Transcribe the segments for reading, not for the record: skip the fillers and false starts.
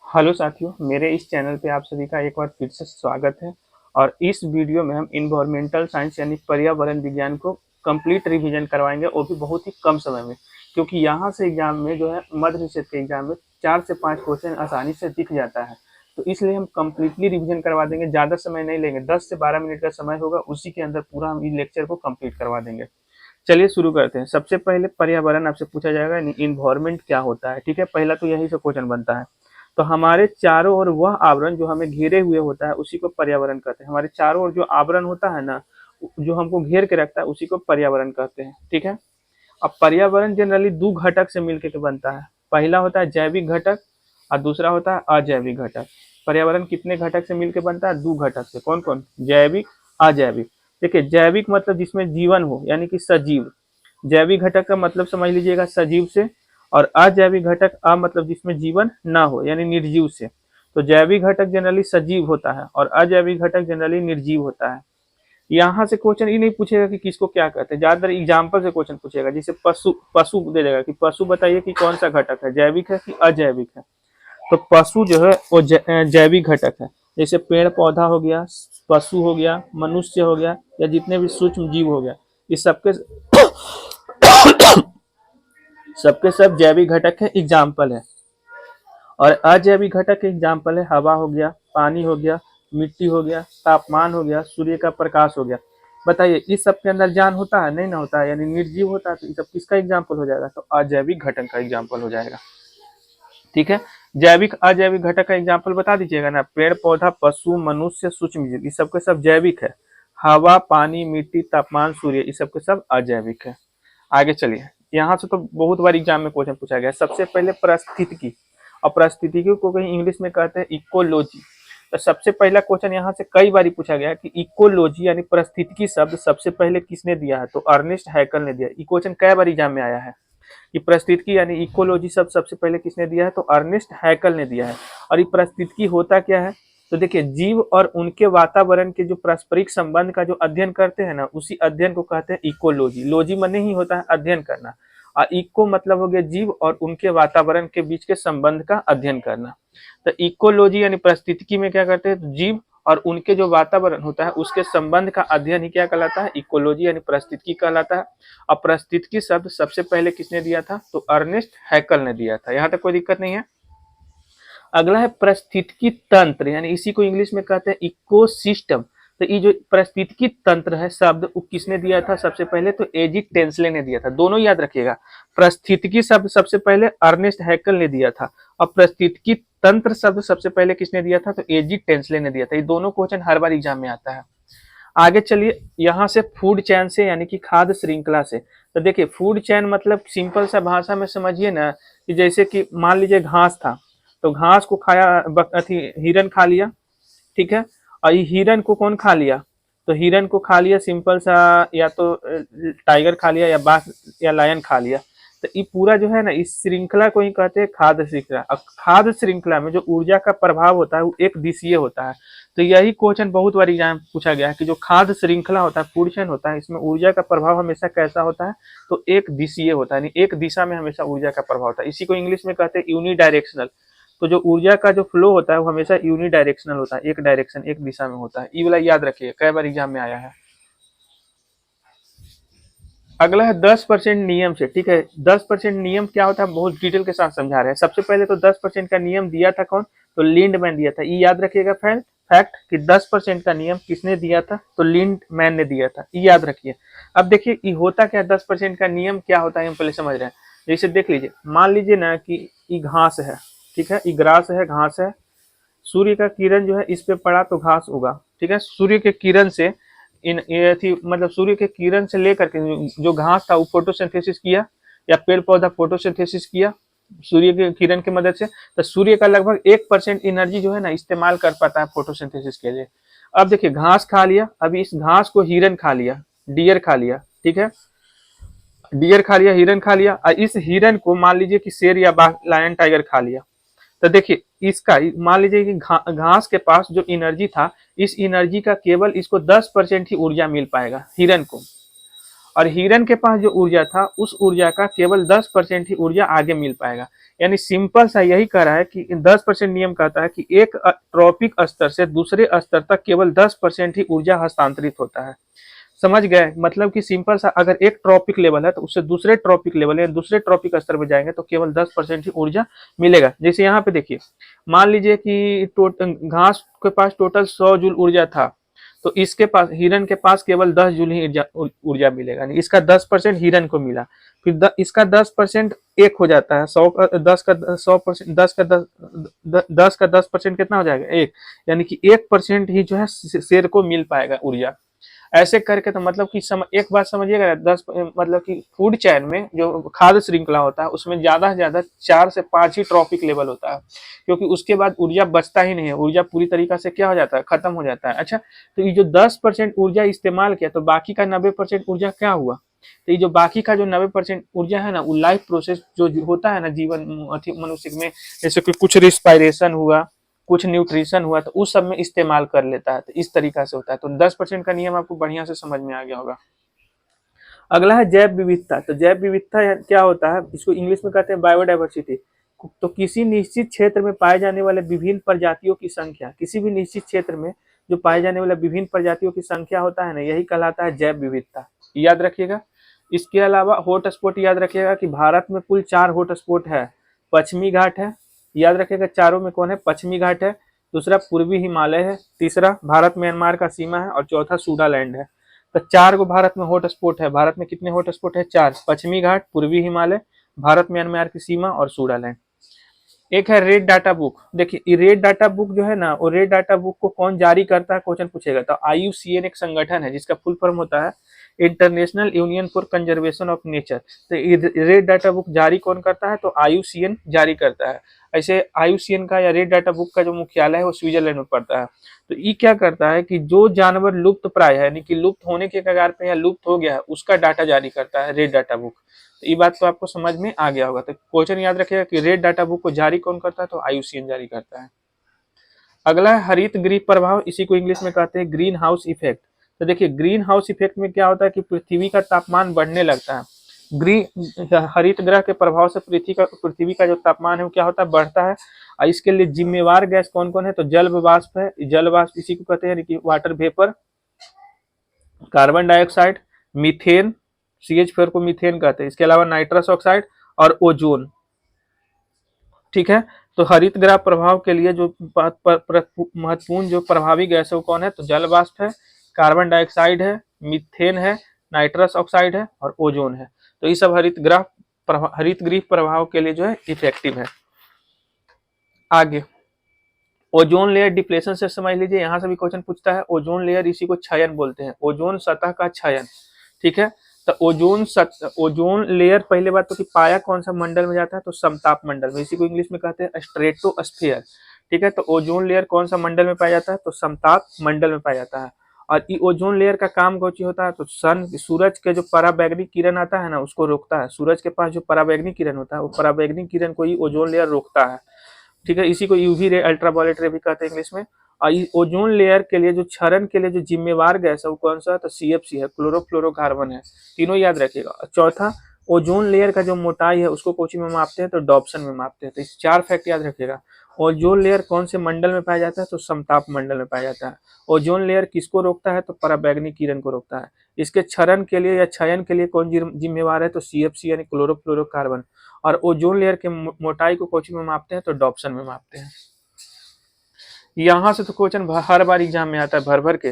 Hello साथियों, मेरे इस चैनल पे आप सभी का एक बार फिर से स्वागत है। और इस वीडियो में हम इन्वायरमेंटल साइंस यानी पर्यावरण विज्ञान को कंप्लीट रिवीजन करवाएंगे, वो भी बहुत ही कम समय में। क्योंकि यहाँ से एग्जाम में जो है मध्य निषेध के एग्जाम में 4 से 5 क्वेश्चन आसानी से दिख जाता है। तो इसलिए हम कंप्लीटली रिवीजन करवा देंगे, ज़्यादा समय नहीं लेंगे, 10 से 12 मिनट का समय होगा, उसी के अंदर पूरा हम इस लेक्चर को कंप्लीट करवा देंगे। चलिए शुरू करते हैं। सबसे पहले पर्यावरण आपसे पूछा जाएगा, इन्वायरमेंट क्या होता है। ठीक है, पहला तो यही से क्वेश्चन बनता है। तो हमारे चारों ओर वह आवरण जो हमें घेरे हुए होता है उसी को पर्यावरण कहते हैं। हमारे चारों ओर जो आवरण होता है ना, जो हमको घेर के रखता है, उसी को पर्यावरण कहते हैं। ठीक है। अब पर्यावरण जनरली दो घटक से मिलकर के बनता है। पहला होता है जैविक घटक और दूसरा होता है अजैविक घटक। पर्यावरण कितने घटक से मिलकर बनता है? दो घटक से। कौन कौन? जैविक, अजैविक। देखिए, जैविक मतलब जिसमें जीवन हो, यानी कि सजीव। जैविक घटक का मतलब समझ लीजिएगा सजीव से। और अजैविक घटक अ मतलब जिसमें जीवन ना हो, यानी निर्जीव से। तो जैविक घटक जनरली सजीव होता है और अजैविक घटक जनरली निर्जीव होता है। यहाँ से क्वेश्चन ये नहीं पूछेगा कि किसको क्या कहते हैं, ज्यादातर एग्जाम्पल से क्वेश्चन पूछेगा। जैसे पशु, पशु दे देगा कि पशु बताइए कि कौन सा घटक है, जैविक है कि अजैविक है। तो पशु जो है वो जैविक घटक है। जैसे पेड़ पौधा हो गया, पशु हो गया, मनुष्य हो गया, या जितने भी सूक्ष्म जीव हो गया, इस सबके सबके सब जैविक घटक है, एग्जाम्पल है। और अजैविक घटक के एग्जाम्पल है हवा हो गया, पानी हो गया, मिट्टी हो गया, तापमान हो गया, सूर्य का प्रकाश हो गया। बताइए, इस सब के अंदर जान होता है? नहीं ना होता है, यानी निर्जीव होता है। तो ये सब किसका एग्जाम्पल हो जाएगा? तो अजैविक घटक का एग्जाम्पल हो जाएगा। ठीक है। जैविक अजैविक घटक का एग्जाम्पल बता दीजिएगा ना। पेड़ पौधा, पशु, मनुष्य, सूक्ष्म जीव, ये सब के सब जैविक है। हवा, पानी, मिट्टी, तापमान, सूर्य, ये सब के सब अजैविक है। आगे चलिए। यहाँ से तो बहुत बार एग्जाम में क्वेश्चन पूछा गया है। सबसे पहले पारिस्थितिकी। और पारिस्थितिकी को कहीं इंग्लिश में कहते हैं इकोलॉजी। तो सबसे पहला क्वेश्चन यहाँ से कई बार पूछा गया है कि इकोलॉजी यानी पारिस्थितिकी शब्द सबसे पहले किसने दिया है? तो अर्नेस्ट हैकल ने दिया। ये क्वेश्चन कई बार एग्जाम में आया है कि पारिस्थितिकी यानी इकोलॉजी शब्द सबसे पहले किसने दिया है? तो अर्नेस्ट हैकल ने दिया है। और ये पारिस्थितिकी होता क्या है? तो देखिए, जीव और उनके वातावरण के जो पारस्परिक संबंध का जो अध्ययन करते हैं ना, उसी अध्ययन को कहते हैं इकोलॉजी। लॉजी माने ही होता है अध्ययन करना, और इको मतलब हो गया जीव और उनके वातावरण के बीच के संबंध का अध्ययन करना। तो इकोलॉजी यानी पारिस्थितिकी में क्या करते हैं? तो जीव और उनके जो वातावरण होता है उसके संबंध का अध्ययन ही क्या कहलाता है? इकोलॉजी यानी पारिस्थितिकी कहलाता है। और पारिस्थितिकी शब्द सबसे पहले किसने दिया था? तो अर्नेस्ट हैकल ने दिया था। यहाँ तक कोई दिक्कत नहीं है। अगला है पारिस्थितिकी तंत्र, यानी इसी को इंग्लिश में कहते हैं इकोसिस्टम। तो ये जो पारिस्थितिकी तंत्र है शब्द, वो किसने दिया था सबसे पहले? तो एजी टेंसले ने दिया था। दोनों याद रखिएगा, पारिस्थितिकी शब्द सबसे पहले अर्नेस्ट हैकल ने दिया था, और पारिस्थितिकी तंत्र शब्द सबसे पहले किसने दिया था? तो एजी टेंसले ने दिया था। ये दोनों क्वेश्चन हर बार एग्जाम में आता है। आगे चलिए, यहाँ से फूड चैन से यानी कि खाद्य श्रृंखला से। तो देखिए, फूड चैन मतलब सिंपल सा भाषा में समझिए ना, कि जैसे कि मान लीजिए घास था, तो घास को खाया हिरन खा लिया। ठीक है। और ये हिरन को कौन खा लिया? तो हिरन को खा लिया सिंपल सा, या तो टाइगर खा लिया, या बाघ या लायन खा लिया। तो ये पूरा जो है ना, इस श्रृंखला को ही कहते हैं खाद्य श्रृंखला। और खाद्य श्रृंखला में जो ऊर्जा का प्रभाव होता है वो एक दिशीय होता है। तो यही क्वेश्चन बहुत बार एग्जाम पूछा गया है कि जो खाद्य श्रृंखला होता है, फूड चेन होता है, इसमें ऊर्जा का प्रभाव हमेशा कैसा होता है? तो एक दिशीय होता है, यानी एक दिशा में हमेशा ऊर्जा का प्रभाव होता है। इसी को इंग्लिश में कहते हैं यूनिडायरेक्शनल। तो जो ऊर्जा का जो फ्लो होता है वो हमेशा यूनिडायरेक्शनल होता है, एक डायरेक्शन, एक दिशा में होता है। ये वाला याद रखिए, कई बार एग्जाम में आया है। अगला है 10% नियम से। ठीक है, 10% नियम क्या होता है बहुत डिटेल के साथ समझा रहे हैं। सबसे पहले तो 10% का नियम दिया था कौन? तो लिंडमैन दिया था। ये याद रखिएगा फैक्ट कि 10% का नियम किसने दिया था? तो लिंडमैन ने दिया था। ये याद रखिए। अब देखिए, ये होता क्या? 10% का नियम क्या होता है हम पहले समझ रहे हैं। जैसे देख लीजिए, मान लीजिए ना कि ये घास है। ठीक है, ये ग्रास है, घास है। सूर्य का किरण जो है इस पे पड़ा तो घास उगा। ठीक है, सूर्य के किरण से इन ये थी मतलब सूर्य के किरण से लेकर के जो घास था वो फोटोसिंथेसिस किया, या पेड़ पौधा फोटोसिंथेसिस किया सूर्य के किरण की मदद से। तो सूर्य का लगभग 1% एनर्जी जो है ना इस्तेमाल कर पाता है फोटोसिंथेसिस के लिए। अब देखिए, घास खा लिया, अभी इस घास को हिरन खा लिया, डियर खा लिया। ठीक है, डियर खा लिया, हिरन खा लिया, और इस हिरन को मान लीजिए कि शेर या बाघ, लायन, टाइगर खा लिया। तो देखिए, इसका मान लीजिए कि घास के पास जो एनर्जी था, इस एनर्जी का केवल इसको 10% ही ऊर्जा मिल पाएगा हिरन को। और हिरन के पास जो ऊर्जा था उस ऊर्जा का केवल 10% ही ऊर्जा आगे मिल पाएगा। यानी सिंपल सा यही कह रहा है कि 10% नियम कहता है कि एक ट्रॉपिक स्तर से दूसरे स्तर तक केवल 10% ही ऊर्जा हस्तांतरित होता है। समझ गए? मतलब कि सिंपल सा, अगर एक ट्रॉपिक लेवल है तो उससे दूसरे ट्रॉपिक लेवल या दूसरे ट्रॉपिक स्तर पर जाएंगे तो केवल 10% ही ऊर्जा मिलेगा। जैसे यहाँ पे देखिए, मान लीजिए कि घास के पास टोटल 100 जूल ऊर्जा था, तो इसके पास, हिरन के पास केवल 10 जूल ही ऊर्जा मिलेगा। इसका 10% हिरन को मिला, फिर इसका 10% एक हो जाता है, 100 का 10 का 100%, 10% कितना हो जाएगा? एक। यानी कि 1% ही जो है शेर को मिल पाएगा ऊर्जा। ऐसे करके तो मतलब कि एक बात समझिएगा, 10 मतलब कि फूड चैन में जो खाद्य श्रृंखला होता है उसमें ज्यादा से ज्यादा 4 से 5 ही ट्रॉपिक लेवल होता है, क्योंकि उसके बाद ऊर्जा बचता ही नहीं है, ऊर्जा पूरी तरीका से क्या हो जाता है? खत्म हो जाता है। अच्छा, तो ये जो 10% ऊर्जा इस्तेमाल किया तो बाकी का 90% ऊर्जा क्या हुआ? तो ये जो बाकी का जो 90% ऊर्जा है ना, वो लाइफ प्रोसेस जो होता है ना जीवन मनुष्य में, जैसे कि कुछ रिस्पायरेशन हुआ, कुछ न्यूट्रिशन हुआ, तो उस सब में इस्तेमाल कर लेता है। तो इस तरीका से होता है। तो 10% का नियम आपको बढ़िया से समझ में आ गया होगा। अगला है जैव विविधता। तो जैव विविधता क्या होता है? इसको इंग्लिश में कहते हैं बायोडाइवर्सिटी। तो किसी निश्चित क्षेत्र में पाए जाने वाले विभिन्न प्रजातियों की संख्या, किसी भी निश्चित क्षेत्र में जो पाए जाने वाले विभिन्न प्रजातियों की संख्या होता है ना, यही कहलाता है जैव विविधता। याद रखिएगा। इसके अलावा हॉट स्पॉट याद रखिएगा कि भारत में कुल 4 हॉट स्पॉट है। पश्चिमी घाट है, याद रखिएगा चारों में कौन है? पश्चिमी घाट है, दूसरा पूर्वी हिमालय है, तीसरा भारत म्यांमार का सीमा है, और चौथा सूडालैंड है। तो 4 गो भारत में हॉट स्पॉट है। भारत में कितने हॉट स्पॉट है? 4। पश्चिमी घाट, पूर्वी हिमालय, भारत म्यांमार की सीमा और सूडालैंड। एक है रेड डाटा बुक। देखिए, ये रेड डाटा बुक जो है ना, वो रेड डाटा बुक को कौन जारी करता है? क्वेश्चन पूछेगा। तो IUCN एक संगठन है जिसका फुल फॉर्म होता है international union for conservation of nature. तो ये रेड डाटा बुक जारी कौन करता है? तो IUCN जारी करता है। ऐसे IUCN का या रेड डाटा बुक का जो मुख्यालय है वो स्विट्जरलैंड में पड़ता है। तो ये क्या करता है कि जो जानवर लुप्त प्राय है, यानी कि लुप्त होने के कगार पे या लुप्त हो गया है, उसका डाटा जारी करता है रेड डाटा बुक। तो ये बात तो आपको समझ में आ गया होगा। तो क्वेश्चन याद रखिएगा कि रेड डाटा बुक को जारी कौन करता है? तो IUCN जारी करता है। अगला है हरित गृह प्रभाव। इसी को इंग्लिश में कहते हैं ग्रीन हाउस इफेक्ट। तो देखिए, ग्रीन हाउस इफेक्ट में क्या होता है कि पृथ्वी का तापमान बढ़ने लगता है। हरित गृह के प्रभाव से पृथ्वी का जो तापमान है वो क्या होता है? बढ़ता है। और इसके लिए जिम्मेवार गैस कौन कौन है? तो जल वाष्प है, जल वाष्प इसी को कहते हैं कि water vapour, carbon dioxide, methane, CH4 को मीथेन कहते हैं, इसके अलावा नाइट्रस ऑक्साइड और ओजोन। ठीक है। तो हरित गृह प्रभाव के लिए जो महत्वपूर्ण जो प्रभावी गैस है वो कौन है? तो जल वाष्प है, कार्बन डाइऑक्साइड है, मीथेन है, नाइट्रस ऑक्साइड है और ओजोन है। तो ये सब हरित गृह प्रभाव के लिए जो है इफेक्टिव है। आगे ओजोन लेयर डिप्लेशन से समझ लीजिए, यहां से भी क्वेश्चन पूछता है। ओजोन लेयर, इसी को क्षयन बोलते हैं, ओजोन सतह का क्षयन। ठीक है। तो ओजोन लेयर, पहले बात तो कि पाया कौन सा मंडल में जाता है? तो समताप मंडल में, इसी को इंग्लिश में कहते हैं स्ट्रेटोस्फीयर। ठीक है। तो ओजोन लेयर कौन सा मंडल में पाया जाता है? तो समताप मंडल में पाया जाता है। और ये ओजोन लेयर का काम कौन सी होता है? तो सूरज के जो पराबैंगनी किरण आता है ना, उसको रोकता है। सूरज के पास जो पराबैंगनी किरण होता है, वो पराबैंगनी किरण को ही ओजोन लेयर रोकता है। ठीक है। इसी को यूवी रे, अल्ट्रावायलेट रे भी कहते हैं इंग्लिश में। और ओजोन लेयर के लिए जो क्षरण के लिए जो जिम्मेवार गैस है वो कौन सा है? तो CFC है, क्लोरोफ्लोरोकार्बन है। तीनों याद रखिएगा। चौथा, ओजोन लेयर का जो मोटाई है उसको कोची में मापते हैं? तो डॉप्सन में मापते हैं। तो इस 4 फैक्ट याद रखिएगा। ओजोन लेयर कौन से मंडल में पाया जाता है? तो समताप मंडल में पाया जाता है। ओजोन लेयर किसको रोकता है? तो पराबैंगनी किरण को रोकता है। इसके क्षरण के लिए या क्षयन के लिए कौन जिम्मेवार है? तो CFC यानी क्लोरोफ्लोरोकार्बन। और ओजोन लेयर के मोटाई को कोची में मापते हैं? तो डॉप्सन में मापते हैं। यहाँ से तो क्वेश्चन हर बार एग्जाम में आता है भर भर के।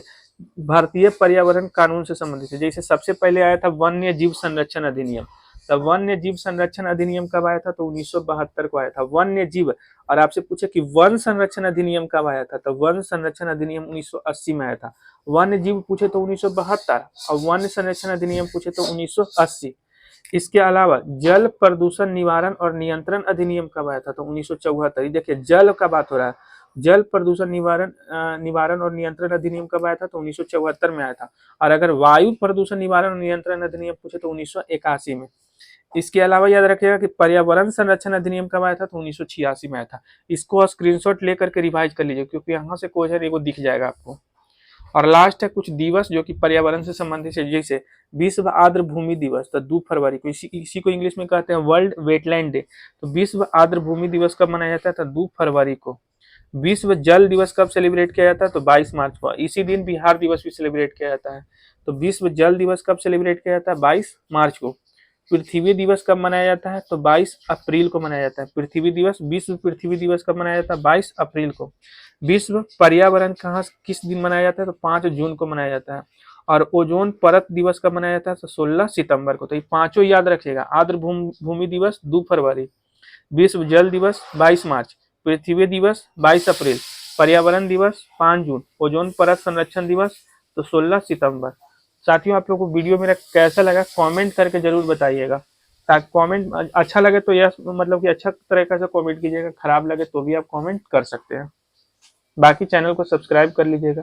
भारतीय पर्यावरण कानून से संबंधित है। जैसे सबसे पहले आया था वन्य जीव संरक्षण अधिनियम। तो वन्य जीव संरक्षण अधिनियम कब आया था? तो 1972 को आया था वन्य जीव। और आपसे पूछे कि वन संरक्षण अधिनियम कब आया था? तो वन संरक्षण अधिनियम 1980 में आया था। वन्य जीव पूछे तो 1972, और वन संरक्षण अधिनियम पूछे तो 1980। इसके अलावा जल प्रदूषण निवारण और नियंत्रण अधिनियम कब आया था? तो 1974। देखिए, जल का बात हो रहा है। जल प्रदूषण निवारण और नियंत्रण अधिनियम कब आया था? तो 1974 में आया था। और अगर वायु प्रदूषण निवारण और नियंत्रण अधिनियम पूछे तो 1981 में। इसके अलावा याद रखिएगा कि पर्यावरण संरक्षण अधिनियम कब आया था? तो 1986 में आया था। इसको स्क्रीनशॉट लेकर के रिवाइज कर लीजिए, क्योंकि यहाँ से क्वेश्चन एगो दिख जाएगा आपको। और लास्ट है कुछ दिवस जो कि पर्यावरण से संबंधित है, जैसे विश्व आर्द्र भूमि दिवस तो 2 फरवरी को, इसी को इंग्लिश में कहते हैं वर्ल्ड वेटलैंड डे। तो विश्व आर्द्र भूमि दिवस कब मनाया जाता है? तो 2 फरवरी को। विश्व जल दिवस कब सेलिब्रेट किया जाता है? तो 22 मार्च को। इसी दिन बिहार दिवस भी सेलिब्रेट किया जाता है। तो विश्व जल दिवस कब सेलिब्रेट किया जाता है? 22 मार्च को। पृथ्वी दिवस कब मनाया जाता है? तो 22 अप्रैल को मनाया जाता है पृथ्वी दिवस। विश्व पृथ्वी दिवस कब मनाया जाता है? 22 अप्रैल को। विश्व पर्यावरण कहाँ किस दिन मनाया जाता है? तो 5 जून को मनाया जाता है। और ओजोन परत दिवस कब मनाया जाता है? तो 16 सितंबर को। तो ये पांचों याद रखिएगा। आर्द्र भूमि दिवस 2 फरवरी, विश्व जल दिवस 22 मार्च, पृथ्वी दिवस 22 अप्रैल, पर्यावरण दिवस 5 जून, ओजोन परत संरक्षण दिवस तो 16 सितंबर। साथियों, आप लोगों को वीडियो मेरा कैसा लगा कमेंट करके जरूर बताइएगा। ताकि कमेंट अच्छा लगे तो यस मतलब कि अच्छा तरीके से कमेंट कीजिएगा, खराब लगे तो भी आप कमेंट कर सकते हैं। बाकी चैनल को सब्सक्राइब कर लीजिएगा।